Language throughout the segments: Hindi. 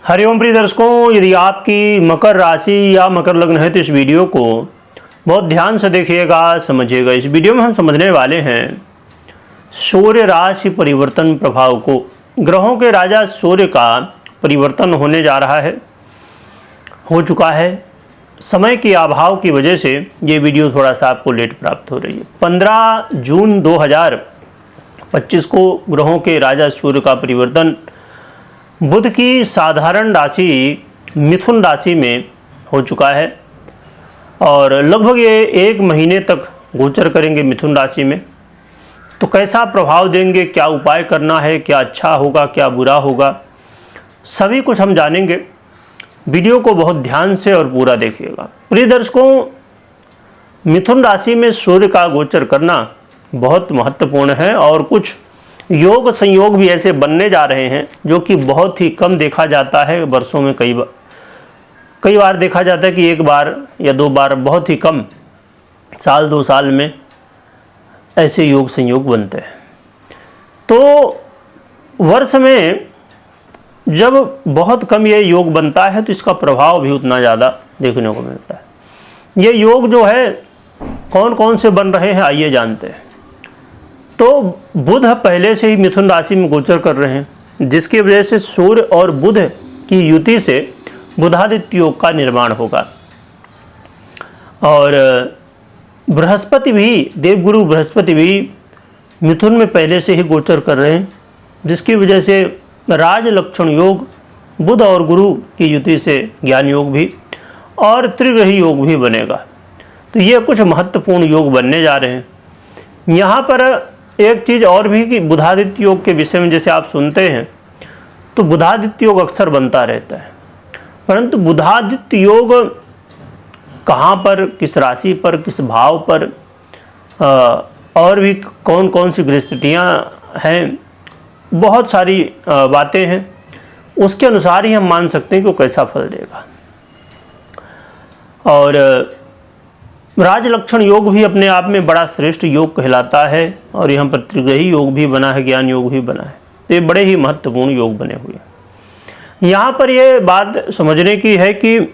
हरिओम प्रिय दर्शकों, यदि आपकी मकर राशि या मकर लग्न है तो इस वीडियो को बहुत ध्यान से देखिएगा, समझिएगा। इस वीडियो में हम समझने वाले हैं सूर्य राशि परिवर्तन प्रभाव को। ग्रहों के राजा सूर्य का परिवर्तन होने जा रहा है, हो चुका है। समय के अभाव की वजह से ये वीडियो थोड़ा सा आपको लेट प्राप्त हो रही है। 15 जून 2025 को ग्रहों के राजा सूर्य का परिवर्तन बुध की साधारण राशि मिथुन राशि में हो चुका है और लगभग ये 1 महीने तक गोचर करेंगे मिथुन राशि में। तो कैसा प्रभाव देंगे, क्या उपाय करना है, क्या अच्छा होगा, क्या बुरा होगा, सभी कुछ हम जानेंगे। वीडियो को बहुत ध्यान से और पूरा देखिएगा। प्रिय दर्शकों, मिथुन राशि में सूर्य का गोचर करना बहुत महत्वपूर्ण है और कुछ योग संयोग भी ऐसे बनने जा रहे हैं जो कि बहुत ही कम देखा जाता है। वर्षों में कई बार देखा जाता है कि 1 बार या 2 बार, बहुत ही कम, साल 2 साल में ऐसे योग संयोग बनते हैं। तो वर्ष में जब बहुत कम ये योग बनता है तो इसका प्रभाव भी उतना ज़्यादा देखने को मिलता है। ये योग जो है कौन कौन से बन रहे हैं, आइए जानते हैं। तो बुध पहले से ही मिथुन राशि में गोचर कर रहे हैं, जिसकी वजह से सूर्य और बुध की युति से बुधादित्य योग का निर्माण होगा। और बृहस्पति भी, देवगुरु बृहस्पति भी मिथुन में पहले से ही गोचर कर रहे हैं, जिसकी वजह से राज लक्षण योग, बुध और गुरु की युति से ज्ञान योग भी और त्रिग्रही योग भी बनेगा। तो ये कुछ महत्वपूर्ण योग बनने जा रहे हैं। यहाँ पर एक चीज़ और भी कि बुधादित्य योग के विषय में जैसे आप सुनते हैं तो बुधादित्य योग अक्सर बनता रहता है, परंतु बुधादित्य योग कहाँ पर, किस राशि पर, किस भाव पर और भी कौन कौन सी गृहस्थितियाँ हैं, बहुत सारी बातें हैं। उसके अनुसार ही हम मान सकते हैं कि वो कैसा फल देगा। और राजलक्षण योग भी अपने आप में बड़ा श्रेष्ठ योग कहलाता है और यहाँ पर त्रिग्रही योग भी बना है, ज्ञान योग भी बना है। तो ये बड़े ही महत्वपूर्ण योग बने हुए हैं। यहाँ पर ये बात समझने की है कि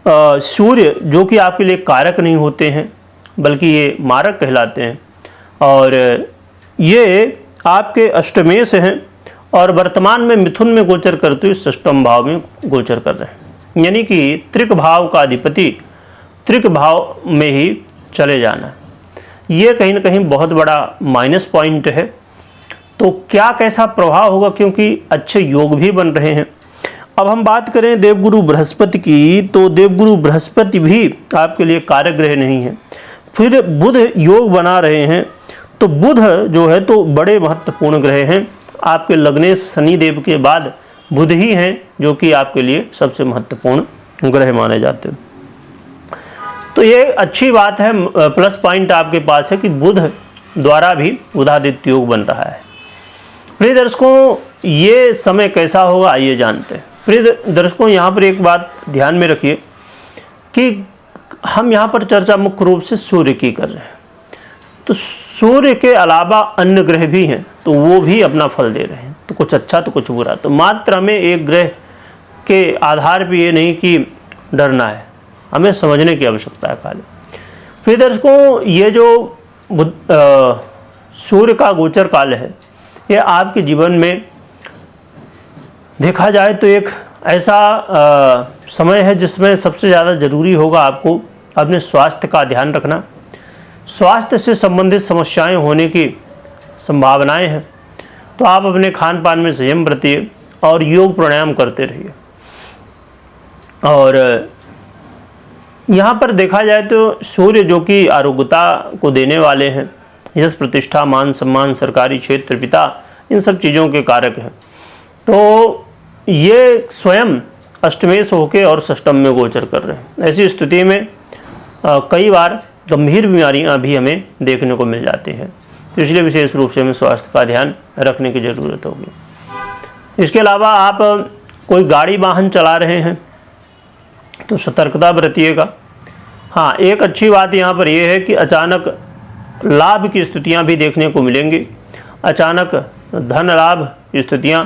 सूर्य जो कि आपके लिए कारक नहीं होते हैं बल्कि ये मारक कहलाते हैं और ये आपके अष्टमेय से हैं और वर्तमान में मिथुन में गोचर करते हुए षष्ठम भाव में गोचर कर रहे हैं, यानी कि त्रिक भाव का अधिपति त्रिक भाव में ही चले जाना। ये कहीं ना कहीं बहुत बड़ा माइनस पॉइंट है। तो क्या कैसा प्रभाव होगा, क्योंकि अच्छे योग भी बन रहे हैं। अब हम बात करें देवगुरु बृहस्पति की, तो देवगुरु बृहस्पति भी आपके लिए कारक ग्रह नहीं है। फिर बुध योग बना रहे हैं, तो बुध जो है तो बड़े महत्वपूर्ण ग्रह हैं। आपके लग्नेश शनि देव के बाद बुध ही हैं जो कि आपके लिए सबसे महत्वपूर्ण ग्रह माने जाते हैं। तो ये अच्छी बात है, प्लस पॉइंट आपके पास है कि बुध द्वारा भी बुधादित्य योग बन रहा है। प्रिय दर्शकों, ये समय कैसा होगा आइए जानते हैं। प्रिय दर्शकों, यहाँ पर एक बात ध्यान में रखिए कि हम यहाँ पर चर्चा मुख्य रूप से सूर्य की कर रहे हैं। तो सूर्य के अलावा अन्य ग्रह भी हैं, तो वो भी अपना फल दे रहे हैं, तो कुछ अच्छा तो कुछ बुरा। तो मात्र हमें एक ग्रह के आधार पर ये नहीं कि डरना है, हमें समझने की आवश्यकता है खाली। फिर दर्शकों, ये जो सूर्य का गोचर काल है, ये आपके जीवन में देखा जाए तो एक ऐसा समय है जिसमें सबसे ज़्यादा ज़रूरी होगा आपको अपने स्वास्थ्य का ध्यान रखना। स्वास्थ्य से संबंधित समस्याएं होने की संभावनाएं हैं, तो आप अपने खान पान में संयम बरतिए और योग प्राणायाम करते रहिए। और यहाँ पर देखा जाए तो सूर्य जो कि आरोग्यता को देने वाले हैं, यश प्रतिष्ठा मान सम्मान सरकारी क्षेत्र पिता, इन सब चीज़ों के कारक हैं। तो ये स्वयं अष्टमेश होकर और षष्ठम में गोचर कर रहे हैं। ऐसी स्थिति में कई बार गंभीर बीमारियाँ भी हमें देखने को मिल जाती हैं, तो इसलिए विशेष रूप से हमें स्वास्थ्य का ध्यान रखने की ज़रूरत होगी। इसके अलावा आप कोई गाड़ी वाहन चला रहे हैं तो सतर्कता बरतिएगा। हाँ, एक अच्छी बात यहाँ पर यह है कि अचानक लाभ की स्थितियाँ भी देखने को मिलेंगी। अचानक धन लाभ की स्थितियाँ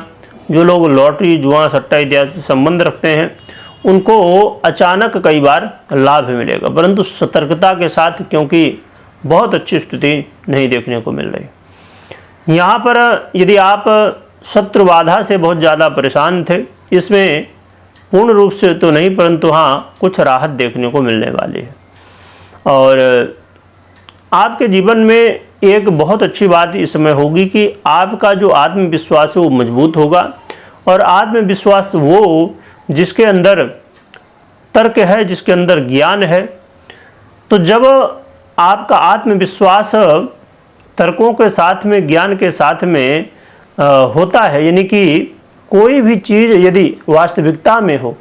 जो लोग लॉटरी, जुआ, सट्टा इत्यादि से संबंध रखते हैं उनको अचानक कई बार लाभ मिलेगा, परंतु सतर्कता के साथ, क्योंकि बहुत अच्छी स्थिति नहीं देखने को मिल रही। यहाँ पर यदि आप शत्रु बाधा से बहुत ज़्यादा परेशान थे, इसमें पूर्ण रूप से तो नहीं, परंतु हाँ कुछ राहत देखने को मिलने वाली है। और आपके जीवन में एक बहुत अच्छी बात इस समय होगी कि आपका जो आत्मविश्वास है वो मजबूत होगा। और आत्मविश्वास वो जिसके अंदर तर्क है, जिसके अंदर ज्ञान है। तो जब आपका आत्मविश्वास तर्कों के साथ में, ज्ञान के साथ में होता है, यानी कि कोई भी चीज़ यदि वास्तविकता में हो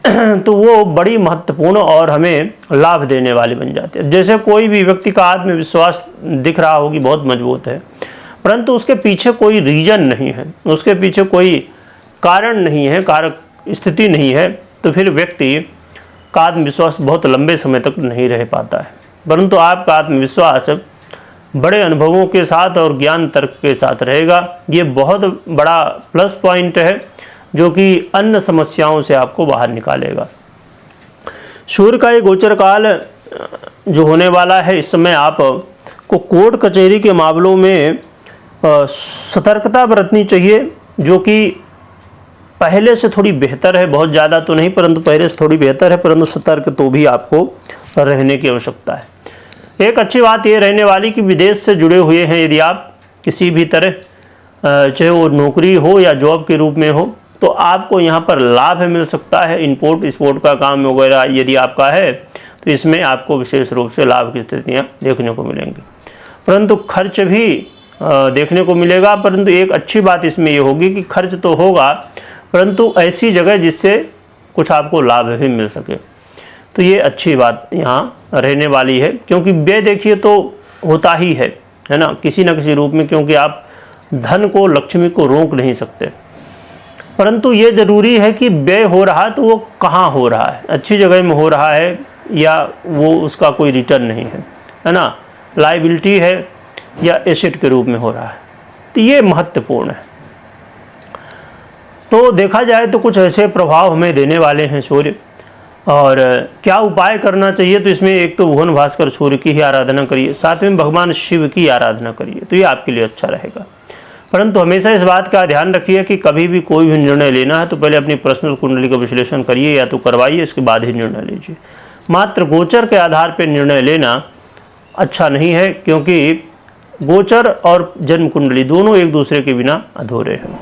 तो वो बड़ी महत्वपूर्ण और हमें लाभ देने वाली बन जाती है। जैसे कोई भी व्यक्ति का आत्मविश्वास दिख रहा होगी बहुत मजबूत है, परंतु उसके पीछे कोई रीजन नहीं है, उसके पीछे कोई कारण नहीं है, कारक स्थिति नहीं है, तो फिर व्यक्ति का आत्मविश्वास बहुत लंबे समय तक नहीं रह पाता है। परंतु आपका आत्मविश्वास बड़े अनुभवों के साथ और ज्ञान तर्क के साथ रहेगा। ये बहुत बड़ा प्लस पॉइंट है जो कि अन्य समस्याओं से आपको बाहर निकालेगा। सूर्य का ये गोचर काल जो होने वाला है, इस समय आप को कोर्ट कचहरी के मामलों में सतर्कता बरतनी चाहिए, जो कि पहले से थोड़ी बेहतर है, बहुत ज़्यादा तो नहीं परंतु पहले से थोड़ी बेहतर है, परंतु सतर्क तो भी आपको रहने की आवश्यकता है। एक अच्छी बात ये रहने वाली कि विदेश से जुड़े हुए हैं यदि आप किसी भी तरह, चाहे वो नौकरी हो या जॉब के रूप में हो, तो आपको यहाँ पर लाभ मिल सकता है। इंपोर्ट एक्सपोर्ट का काम वगैरह यदि आपका है तो इसमें आपको विशेष रूप से लाभ की स्थितियाँ देखने को मिलेंगी, परंतु खर्च भी देखने को मिलेगा। परंतु एक अच्छी बात इसमें ये होगी कि खर्च तो होगा, परंतु ऐसी जगह जिससे कुछ आपको लाभ भी मिल सके, तो ये अच्छी बात यहाँ रहने वाली है। क्योंकि व्यय देखिए तो होता ही है ना, किसी न किसी रूप में, क्योंकि आप धन को, लक्ष्मी को रोक नहीं सकते। परंतु ये ज़रूरी है कि व्यय हो रहा है तो वो कहाँ हो रहा है, अच्छी जगह में हो रहा है या वो उसका कोई रिटर्न नहीं है ना, लायबिलिटी है या एसेट के रूप में हो रहा है, तो ये महत्वपूर्ण है। तो देखा जाए तो कुछ ऐसे प्रभाव हमें देने वाले हैं सूर्य। और क्या उपाय करना चाहिए, तो इसमें एक तो भुवन भास्कर सूर्य की ही आराधना करिए, साथ में भगवान शिव की आराधना करिए, तो ये आपके लिए अच्छा रहेगा। परंतु हमेशा इस बात का ध्यान रखिए कि कभी भी कोई भी निर्णय लेना है तो पहले अपनी पर्सनल कुंडली का विश्लेषण करिए या तो करवाइए, इसके बाद ही निर्णय लीजिए। मात्र गोचर के आधार पर निर्णय लेना अच्छा नहीं है, क्योंकि गोचर और जन्म कुंडली दोनों एक दूसरे के बिना अधूरे हैं।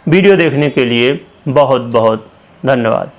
वीडियो देखने के लिए बहुत बहुत धन्यवाद।